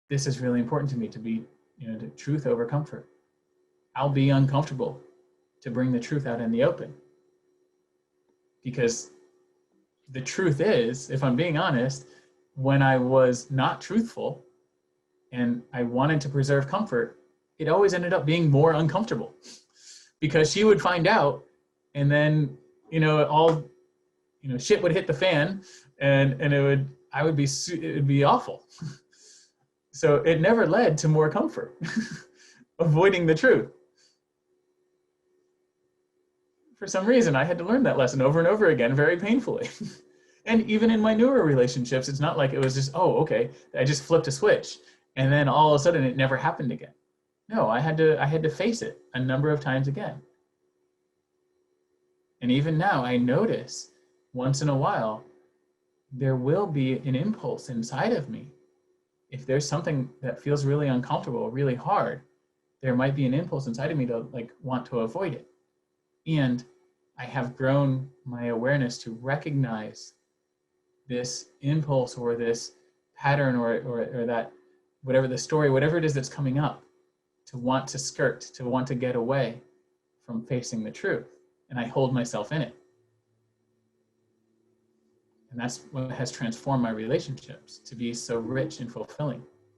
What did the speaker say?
this is really important to me, to be, to truth over comfort. I'll be uncomfortable to bring the truth out in the open. Because the truth is, if I'm being honest, when I was not truthful and I wanted to preserve comfort, it always ended up being more uncomfortable because she would find out, and then, shit would hit the fan, and it would be awful. So it never led to more comfort, avoiding the truth. For some reason, I had to learn that lesson over and over again, very painfully. And even in my newer relationships, it's not like it was just, oh, okay, I just flipped a switch, and then all of a sudden it never happened again. No, I had to face it a number of times again. And even now, I notice once in a while, there will be an impulse inside of me. If there's something that feels really uncomfortable, really hard, there might be an impulse inside of me to want to avoid it. And I have grown my awareness to recognize this impulse or this pattern or that, whatever the story, whatever it is that's coming up, to want to skirt, to want to get away from facing the truth. And I hold myself in it. And that's what has transformed my relationships to be so rich and fulfilling.